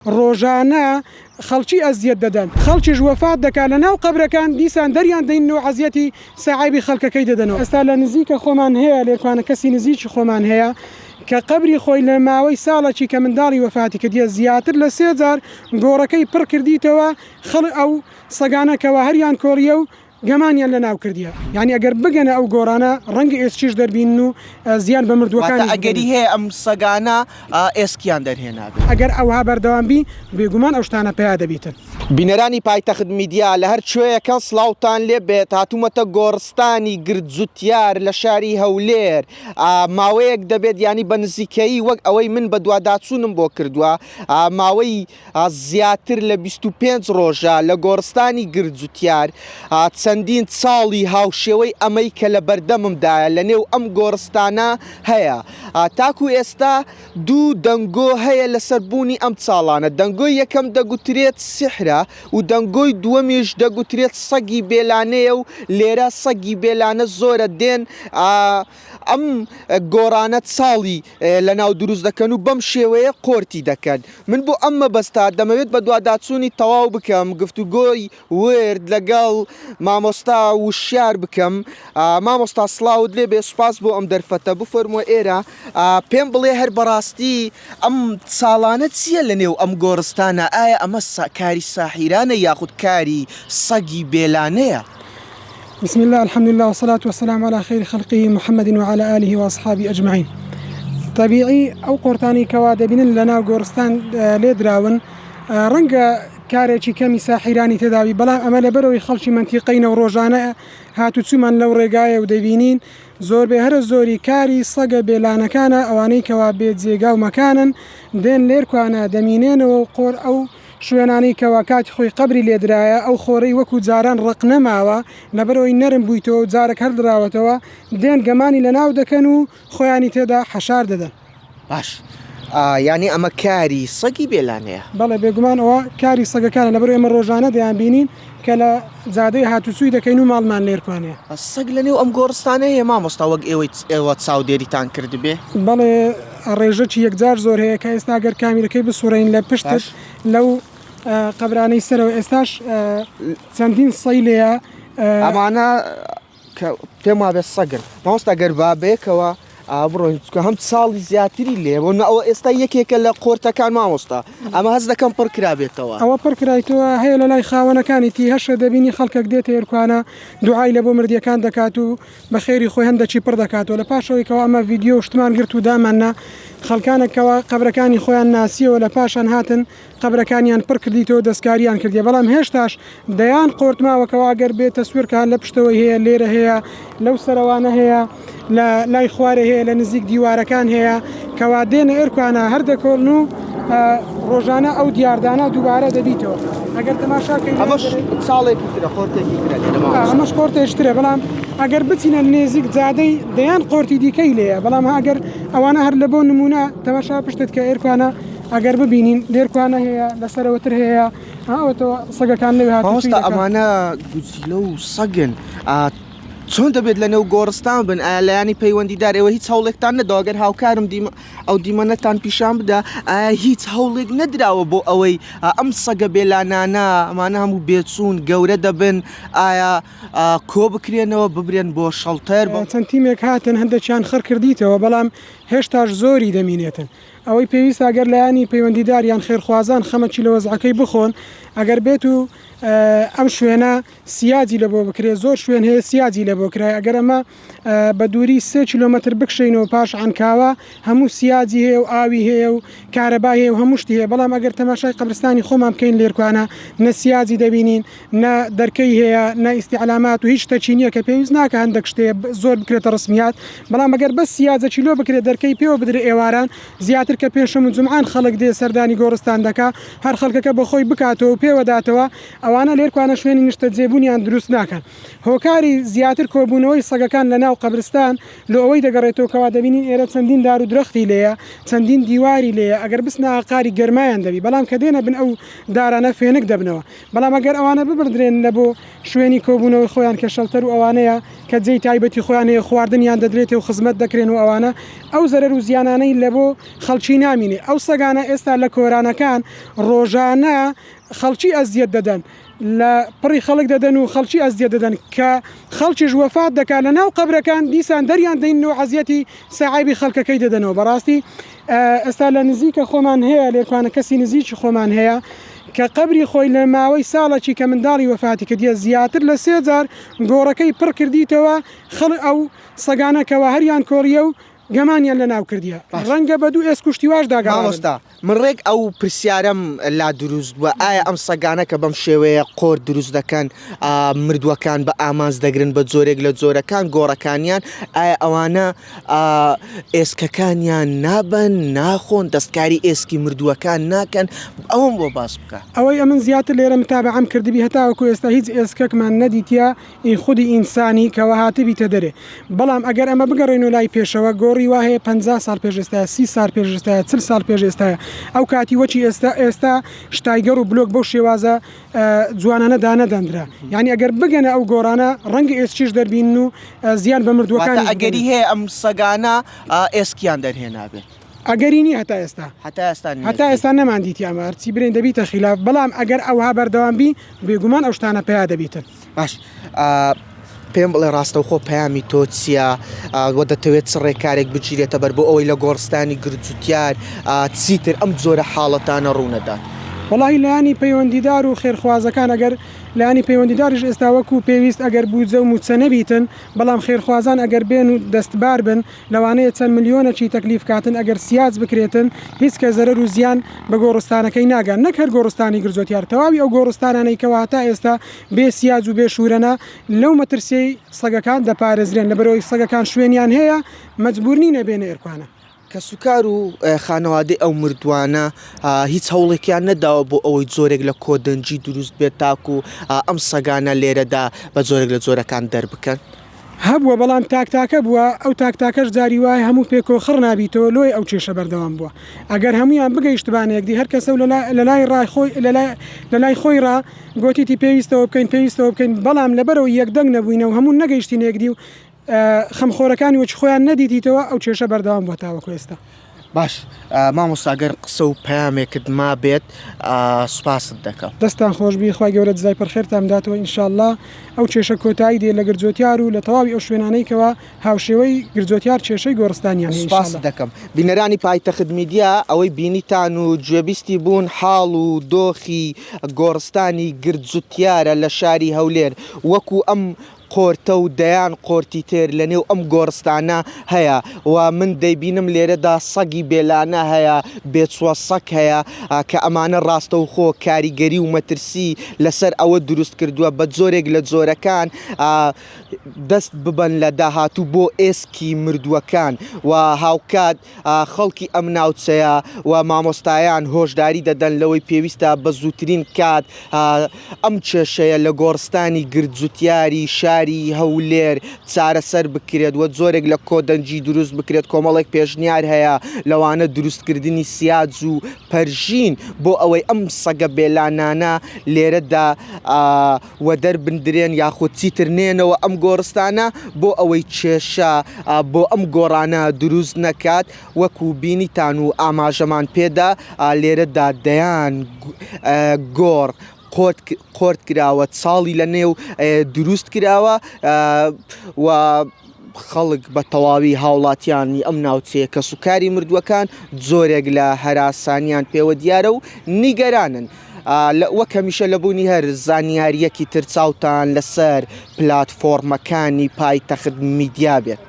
ڕۆژانە خەڵکی ئەزیەت دەدەن خەڵکیش وەفات دەکات لە ناو قەبرەکان دیسان دەریان دەین و عەزیەتی سەعایبی خەڵکەکەی دەدەنەوە. ئێستا لە نزیکە خۆمان هەیە لێرکوانە کەسی نزیکی خۆمان هەیە کە قەبری خۆی لە ماوەی ساڵێکی کە منداڵی وەفاتی کردیە زیاتر لە 3 جار گۆڕەکەی پڕ کردیتەوە ئەو سەگانەکەەوە هەریان کۆڕیە و گەمانیان لە ناو کردیە. یعنی ئەگەر بگەنە ئەو گۆڕانە ڕەنگە ئێسکیش دەربین و زیان بە مردووەکان ئەگەری هەیە ئەم سەگانە ئێسکیان دەرهێنابێت. ئەگەر ئەوها بەردەوامبی بێگومان ئەو شتانە پیا دەبیتن. بینەرانی پایتەخت میدیا لە هەر کوێیەکە سڵاوتان لێ بێت هاتوومەتە گۆڕستانی گرجوتیار لە شاری هەولێر ماوەیەک دەبێت ینی بە نزیکەیی وەک ئەوەی من بە دوواداچوونم بۆ کردووە ماوەی زیاتر لە 25 ڕۆژە لە گۆڕستانی گرجوتیار چەندین ساڵی هاوشێوەی ئەمەی کە لە بەردەممدایە لە نێو ئەم گۆڕستانە هەیە تاکو ئێستا دوو دەنگۆ هەیە لەسەر بوونی ئەم چاڵانە دەنگۆی یەکەم دەگوترێت سحرە و دەنگۆی دووەمیش دەگوترێت سەگی بێلانەیە و لێرە سەگی بێلانە زۆرە دێن ئەم گۆڕانە چاڵی لە ناو دروست دەکەن و بەم شێوەیە قۆرتی دەکەن. من بۆ ئەمە بەستا دەمەوێت بە دوواداچوونی تەواو بکەم گفتوگۆی ورد لەگەڵ مامۆستا وشیار بکەم. مامۆستا سڵاوت لێ بێ سوپاس بۆ ئەم دەرفەتە بفەرمووە ئێرە پێم بڵێ هەر بەڕاستی ئەم چاڵانە چییە لە نێو ئەم گۆڕستانە ئایا ئەمە کاری ساحیرانە یاخود کاری سەگی بێلانەیە؟ بسم الله الحمد لله والصلاة والسلام على خير خلقه محمد وعلى آله وأصحابه أجمعين. طبيعي أو قرطاني كوادبين لنا گۆڕستان لێدراون ڕەنگە کارێکی کەمی ساحیرانی تێداوی بەڵام ئەمە لە بەرەوەی خەڵکی منتیقەینە و ڕۆژانە هاتوچوومان لەو ڕێگایە و دەبینین زۆربەی هەرە زۆری کاری سەگە بێلانەکانە ئەوانەی کەوا بێت جێگا و مەکانن دێن لێرکوانە دەمینێنەوە قۆر ئەو شوێنانەی کەوا کاتی خۆی قەبری لێدرایە ئەو خۆرەی وەکو جاران ڕق نەماوە لەبەرەوەی نەرم بوویتەوە و جارێک هەڵدراوەتەوە دێن گەمانی لە ناو دەکەن و خۆیانی تێدا حەشار دەدەن. باش ینی ئەمە کاری سەگی بێلانەیە؟ بەڵێ بێگومان ئەوە کاری سەگەکانە لەبەر ئێمە ڕۆژانە دەیان بینین کە لە زادەی هاتوچووی دەکەین و ماڵمان لێرکوانەیە. سەگ لە نێو ئەم گۆڕستانە هەیە مامۆستا وەک ئێوە چاودێریتان کرد بێ؟ بەڵێ ڕێژەکی یەکجار زۆر هەیە کە ئێستا گەر کامیرەکەی بسوڕین لە پشتش لەو قەبرانەی سەرەوە ئێستاش چەندین سەی لێیە ئەمانە پێم وابێت سەگن مامۆستا گەر بابێکەوە بڕۆین چکە هەم ساڵی زیاتری لێ بۆ ئەوە ئێستا یەکێکە لە قۆرتەکان مامۆستا ئەمە هەست دەکەم پڕکرابێتەوە ئەوە پڕکرایتەوە هەیە لە لای خاوەنەکانی تی هەشە دەبینی خەڵکێک دێتە ئێرکوانە دوعای لە بۆ مردیەکان دەکات و بە خێری خۆی هەندێکی پڕ دەکاتەوە لە پاشەوەیکەوە ئەمە ڤیددیۆ شتمان گرت و داماننا خەڵکانێکەوە قەبرەکانی خۆیان ناسیەوە لە پاشان هاتن قەبرەکانیان پڕ کردیتەوە دەستکاریان کردی بەڵام هێشتاش دەیان قۆرتماوەکەوا گەر بێتە سوورکان لە پشتەوەی هەیە لێرە هەیە لەو سەرەوانە هەیە لە لای خوارێ هەیە لە نزیک دیوارەکان هەیە کەوا دێنە ئێرکوانە هەردەکۆڵن و ڕۆژانە ئەو دیاردانە دووبارە دەبیتەوە. ئەگەر تەماشاکەین ئەمەش ساڵێکی ترە قۆرتێکی ترە ئەمەش قۆرتێشترە بەڵام ئەگەر بچینە نێزیک جادەی دەیان قۆرتی دیکەی لێیە بەڵام ئەگەر ئەوانە هەر لە بۆ نمونە تەماشا پشتت کە ئێرکوانە ئەگەر ببینین لێرکوانە هەیە لەسەرەوەتر هەیە ئەوەتەوە سەگەکان لەوێ هاتووەستا ئەمانە گوزیلە و سەگن چۆن دەبێت لە نێو گۆڕستان بن ئایا لایانی پەیوەندیدار ئێوە هیچ هەوڵێکتان نەداوەگەر هاوکارم ئەو دیمەنەتان پیشان بدا ئایا هیچ هەوڵێک نەدراوە بۆ ئەوەی ئەم سەگە بێلانانە ئەمانە هەموو بێچوون گەورە دەبن ئایا کۆ بکرێنەوە ببرێن بۆ شەڵتەر چەند تیمێک هاتن هەندێکیان خڕ کردیتەوە بەڵام هێشتاش زۆری دەمینێتن ئەوەی پێویست ئەگەر لایانی پەیوەندیداریان خێرخوازان خەمەکی لە وەزعەکەی بخۆن ئەگەر بێت و ئەم شوێنە سیاجی لە بۆ بکرێت زۆر شوێن هەیە سیاجی لە بۆ کرای ئەگەر ئەمە بە دووری 3 کیلۆمەتر بکشینەوە پاش عنکاوە هەموو سیاجی هەیە و ئاوی هەیە و کارەبا هەیە و هەمووشتی هەیە بەڵام ئەگەر تەماشای قەبرستانی خۆمان بکەین لێرکوانە نە سیاجی دەبینین نە دەرکەی هەیە نە ئیستیعلامات و هیچ شتەچینیە کە پێویست ناکە هەندێک شتەیە زۆر بکرێتە ڕسمیات بەڵام ئەگەر بەس سیاجە چیلۆ بکرێت دەرکەی پێوە بدرێت ئێواران زیاتر کە پێشەم و جومعان خەڵک دێ سەردانی گۆڕستان دەکا هەر خەڵکەکە بەخۆی بکاتەوە و پێوەداتەوە ئەوانە لێرکوانە شوێنی نیشتە جێبوونیان دروست ناکەن. هۆکاری زیاتر کۆبوونەوەی سەگەکان لە ناو قەبرستان لە ئەوەی دەگەڕێتەوە کەوا دەبینین ئێرە چەندین دار و درەختی لێیە چەندین دیواری لێیە ئەگەر بستنە ئاقاری گەرمایان دەبی بەڵام کە دێنە بن ئەو دارانە فێنک دەبنەوە بەڵام ئەگەر ئەوانە ببردرێن لە بۆ شوێنی کۆبوونەوەی خۆیان کە شەڵتەر و ئەوانەیە کە جێی تایبەتی خۆیان هەیە خواردنیان دەدرێتێ و خزمەت دەکرێن و ئەوانە ئەو زەرەر و زیانانەی لە بۆ خەڵکی خەڵکی نامینێ ئەو سەگانە ئێستا لە کۆرانەکان ڕۆژانە خەڵکی ئەزیەت دەدەن لە پڕی خەڵک دەدەن و خەڵکی ئەزیەت دەدەن کە خەڵکیش وەفات دەکات لە ناو قەبرەکان دیسان دەریان دەین و عەزیەتی سەعایبی خەڵکەکەی دەدەنەوە بەڕاستی ئێستا لە نزیکە خۆمان هەیە لێکوانە کەسی نزیکی خۆمان هەیە کە قبری خۆی لە ماوەی ساڵێکی کە منداڵی وەفاتی کردیە زیاتر لە 3 جار گۆڕەکەی پڕ کردیتەوە ئەو سەگانەکەەوە هەریان کۆڕیە و گەمانیان لە ناو کردیە ڕەنگە بە دوو ئێسک کوشتیواش داگەڵستا من ڕێک ئەو پرسیارم لا دروست بووە ئایا ئەم سەگانە کە بەم شێوەیە قۆر دروست دەکەن مردووەکان بە ئامانز دەگرن بە جۆرێک لە جۆرەکان گۆڕەکانیان ئایا ئەوانە ئێسکەکانیان نابن ناخۆن دەستکاری ئێسکی مردووەکان ناکەن ئەوم بۆ باس بکە ئەوەی ئەمن زیاتر لێرە متابعەم کردبی هەتاوەکو ئێستا هیچ ئێسکەکمان نەدیتە ئین خودی ئینسانی کەەوە هاتبیتە دەرێ بەڵام ئەگەر ئەمە بگەڕێن و لای پێشەوە گۆڕی وا هەیە 50 ساڵ پێشێستاە 30 سال پێشێستاە 40 سال پێشێستاە ئەو کاتی وەچی ئێستا شتایگەر و بلۆک بەو شێوازە جوانانە دانەدەندرا یعنی ئەگەر بگەنە ئەو گۆڕانە ڕەنگە ئێسکیش دەربین و زیان بە مردووەکان ئەگەری هەیە ئەم سەگانە ئێسکیان دەرهێنابێت ئەگەرینی هەتا ئێستا هەتا ئێستا نەماندیتی ئەمە هەرچی برێن دەبیتە خلاف بەڵام ئەگەر ئەوها بەردەوامبی بێگومان ئەو شتانە پیا دەبیتن باش پێم بڵێ ڕاستەوخۆ پەیامی تۆ چییە وە دەتەوێت ڕێکارێک بگیرێتە بەر بۆ ئەوەی لە گۆڕستانی گرجوتیار چیتر ئەم جۆرە حاڵەتانە ڕوونەدات وڵی لایانی پەیوەندیدار و خێرخوازەکان ئەگەر لایانی پەیوەندیداریش ئێستا وەکو پێویست ئەگەر بوجە و موچە نەبیتن بەڵام خێرخوازان ئەگەر بێن و دەستبار بن لەوانەیە چەند ملیۆنەکی تەکلیف کاتن ئەگەر سیاز بکرێتن هیچ کە زەرەر و زیان بە گۆڕستانەکەی ناگەن نەک هەر گۆڕستانی گرجۆتیار تەواوی ئەو گۆڕستانانەی کەوا تا ئێستا بێ سیاز و بێ شوورەنە لەو مەترسیەی سەگەکان دەپارێزرێن لەبەرەوەی سەگەکان شوێنیان هەیە مەجبورنی نەبێنە ئێرکوانە کە سوکار و خانەوادەی ئەو مردوانە هیچ هەوڵێکیان نەداوە بۆ ئەوەی جۆرێک لە کۆدەنجی دروست بێت تاکو ئەم سەگانە لێرەدا بە جۆرێک لە جۆرەکان دەربکەن هەبووە بەڵام تاکتاکە بووە ئەو تاکتاکەش جاری وای هەموو پێکۆخڕ نابیتەوە لۆی ئەو کێشە بەردەوام بووە ئەگەر هەمویان بگەیشتبانەیەکدی هەر کەسە لە لای خۆی ڕ گوتیتی پێویستەوە بکەین بەڵام لەبەرەوە یەکدەنگ نەبووینەوە هەموو نەگەیشتین یەکدی و خەمخۆرەکانی وەچ خۆیان نەدیتیتەوە ئەو کێشە بەردەوام بۆ تاوەکو ئێستا باش مامۆستاگەر قسە و پەیامێکت ما بێت سوپاست دەکەم دەستان خۆشببی خی گەورە دزای پرخێرتان داتەوە ئینشاءالله ئەو کێشە کۆتایی دێ لە گرجۆتیار و لە تەواوی ئەو شوێنانەیەکەوە هاوشێوەی گرجۆتیار کێشەی گۆڕستانیان سوپاس دەکەم بینەرانی پایتەخت میدیا ئەوەی بینیتان و گوێبیستی بوون حاڵ و دۆخی گۆڕستانی گرجوتیارە لە شاری هەولێر وەکو ئەم قۆرتە و دەیان قۆرتی تێر لە نێو ئەم گۆڕستانە هەیە و من دەیبینم لێرەدا سەگی بێلانە هەیە بێچوە سەگ هەیە کە ئەمانە ڕاستەوخۆ کاریگەری و مەترسی لەسەر ئەوە دروست کردووە بە جۆرێک لە جۆرەکان دەست ببەن لە داهاتوو بۆ ئێسکی مردووەکان و هاوکات خەڵکی ئەم ناوچەیە و مامۆستایان هۆشداری دەدەن لەوەی پێویستە بە زووترین کات ئەم کێشەیە لە گۆڕستانی گرجوتیاری شاری هەولێر چارەسەر بکرێت و جۆرێک لە کۆدەنجی دروست بکرێت کۆمەڵێک پێشنیار هەیە لەوانە دروستکردنی سیاج و پەرژین بۆ ئەوەی ئەم سەگە بێلانانە لێرەدا وە دەربندرێن یاخود چیتر نێنەوە ئەم گۆڕستانە بۆ ئەوەی کێشە بۆ ئەم گۆڕانە دروست نەکات وەکو بینیتان و ئاماژەمان پێدا لێرەدا دەیان گۆڕ قۆرت کراوە چاڵی لە نێو دروست کراوە و خەڵک بە تەواوی هاوڵاتیانی ئەم ناوچەیە کە سوکاری مردووەکان جۆرێک لە هەراسانیان پێوە دیارە و نیگەرانن وەک هەمیشە لەبوونی هەر زانیاریەکی تر چاوتان لەسەر پلاتفۆرمەکانی پایتەخت میدیا بێت.